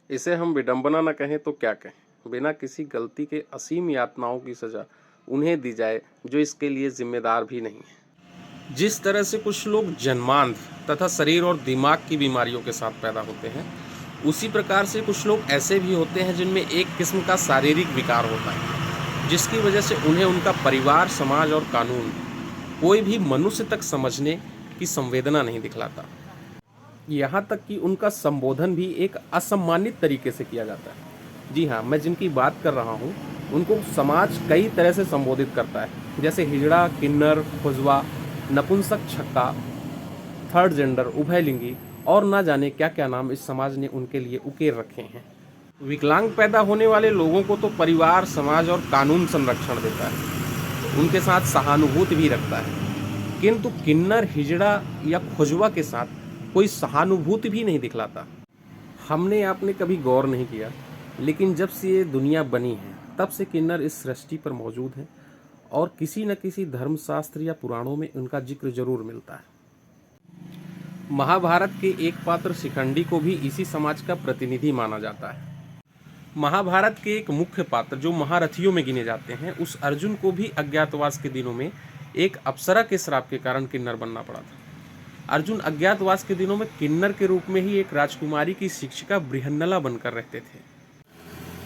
इसे हम विडंबना न कहें तो क्या कहें। बिना किसी गलती के असीम यातनाओं की सजा उन्हें दी जाए जो इसके लिए जिम्मेदार भी नहीं है। जिस तरह से कुछ लोग जन्मांध तथा शरीर और दिमाग की बीमारियों के साथ पैदा होते हैं, उसी प्रकार से कुछ लोग ऐसे भी होते हैं जिनमें एक किस्म का शारीरिक विकार होता है, जिसकी वजह से उन्हें उनका परिवार, समाज और कानून कोई भी मनुष्य तक समझने की संवेदना नहीं दिखलाता। यहाँ तक कि उनका संबोधन भी एक असम्मानित तरीके से किया जाता है। जी हाँ, मैं जिनकी बात कर रहा हूँ उनको समाज कई तरह से संबोधित करता है, जैसे हिजड़ा, किन्नर, खुजवा, नपुंसक, छक्का, थर्ड जेंडर, उभयलिंगी और ना जाने क्या क्या नाम इस समाज ने उनके लिए उकेर रखे हैं। विकलांग पैदा होने वाले लोगों को तो परिवार, समाज और कानून संरक्षण देता है, उनके साथ सहानुभूति भी रखता है, किंतु किन्नर, हिजड़ा या खुजवा के साथ कोई सहानुभूति भी नहीं दिखलाता। हमने आपने कभी गौर नहीं किया, लेकिन जब से ये दुनिया बनी है तब से किन्नर इस सृष्टि पर मौजूद हैं और किसी न किसी धर्मशास्त्र या पुराणों में उनका जिक्र जरूर मिलता है। महाभारत के एक पात्र शिखंडी को भी इसी समाज का प्रतिनिधि माना जाता है। महाभारत के एक मुख्य पात्र जो महारथियों में गिने जाते हैं, उस अर्जुन को भी अज्ञातवास के दिनों में एक अप्सरा के श्राप के कारण किन्नर बनना पड़ा था। अर्जुन अज्ञातवास के दिनों में किन्नर के रूप में ही एक राजकुमारी की शिक्षिका बृहन्नला बनकर रहते थे।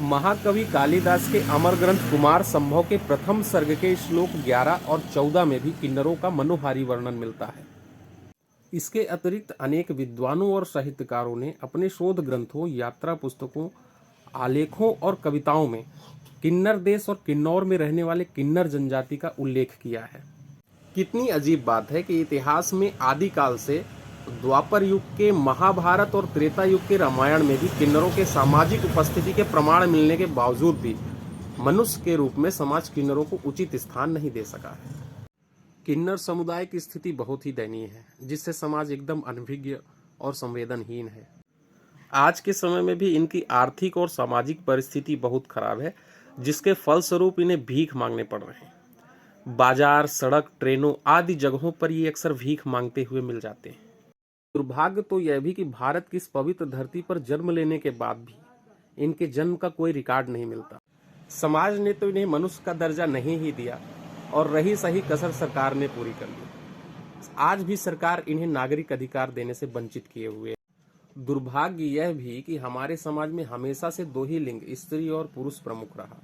महाकवि कालिदास के अमर ग्रंथ कुमार संभव के प्रथम सर्ग के श्लोक 11 और 14 में भी किन्नरों का मनोहारी वर्णन मिलता है। इसके अतिरिक्त अनेक विद्वानों और साहित्यकारों ने अपने शोध ग्रंथों, यात्रा पुस्तकों, आलेखों और कविताओं में किन्नर देश और किन्नौर में रहने वाले किन्नर जनजाति का उल्लेख किया है। कितनी अजीब बात है कि इतिहास में आदिकाल से द्वापर युग के महाभारत और त्रेता युग के रामायण में भी किन्नरों के सामाजिक उपस्थिति के प्रमाण मिलने के बावजूद भी मनुष्य के रूप में समाज किन्नरों को उचित स्थान नहीं दे सका है। किन्नर समुदाय की स्थिति बहुत ही दयनीय है, जिससे समाज एकदम अनभिज्ञ और संवेदनहीन है। आज के समय में भी इनकी आर्थिक और सामाजिक परिस्थिति बहुत खराब है, जिसके फलस्वरूप इन्हें भीख मांगने पड़ रहे हैं। बाजार, सड़क, ट्रेनों आदि जगहों पर ये अक्सर भीख मांगते हुए मिल जाते हैं। दुर्भाग्य तो यह भी कि भारत की इस पवित्र धरती पर जन्म लेने के बाद भी इनके जन्म का कोई रिकॉर्ड नहीं मिलता। समाज ने तो इन्हें मनुष्य का दर्जा नहीं ही दिया और रही सही कसर सरकार ने पूरी कर ली। आज भी सरकार इन्हें नागरिक अधिकार देने से वंचित किए हुए है। दुर्भाग्य यह भी कि हमारे समाज में हमेशा से दो ही लिंग, स्त्री और पुरुष, प्रमुख रहा।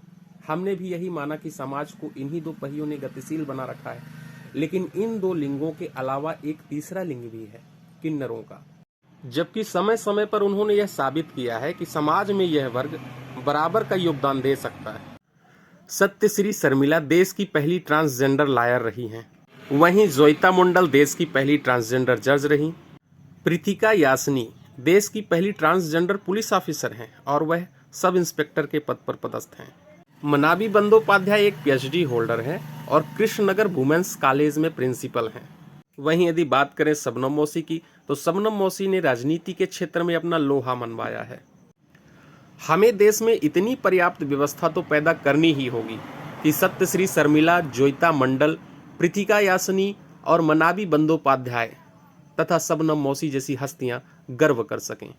हमने भी यही माना कि समाज को इन्हीं दो पहियों ने गतिशील बना रखा है, लेकिन इन दो लिंगों के अलावा एक तीसरा लिंग भी है, किन्नरों का। जबकि समय समय पर उन्होंने यह साबित किया है कि समाज में यह वर्ग बराबर का योगदान दे सकता है। सत्यश्री शर्मिला देश की पहली ट्रांसजेंडर लॉयर रही हैं। वहीं जोइता मंडल देश की पहली ट्रांसजेंडर जज रही। प्रीतिका यासनी देश की पहली ट्रांसजेंडर पुलिस ऑफिसर हैं और वह सब इंस्पेक्टर के पद पर पदस्थ हैं। मनाबी बंदोपाध्याय एक पीएचडी होल्डर हैं और कृष्णनगर वुमेन्स कॉलेज में प्रिंसिपल हैं। वहीं यदि बात करें शबनम मौसी की, तो शबनम मौसी ने राजनीति के क्षेत्र में अपना लोहा मनवाया है। हमें देश में इतनी पर्याप्त व्यवस्था तो पैदा करनी ही होगी कि सत्यश्री शर्मिला, जोइता मंडल, प्रीतिका यासनी और मनाबी बंदोपाध्याय तथा शबनम मौसी जैसी हस्तियां गर्व कर सकें।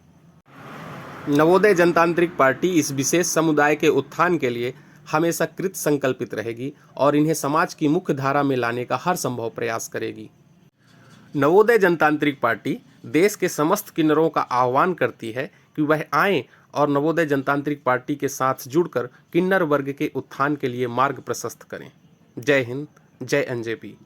नवोदय जनतांत्रिक पार्टी इस विशेष समुदाय के उत्थान के लिए हमेशा कृत संकल्पित रहेगी और इन्हें समाज की मुख्य धारा में लाने का हर संभव प्रयास करेगी। नवोदय जनतांत्रिक पार्टी देश के समस्त किन्नरों का आह्वान करती है कि वह आएं और नवोदय जनतांत्रिक पार्टी के साथ जुड़कर किन्नर वर्ग के उत्थान के लिए मार्ग प्रशस्त करें। जय हिंद, जय एनजेपी।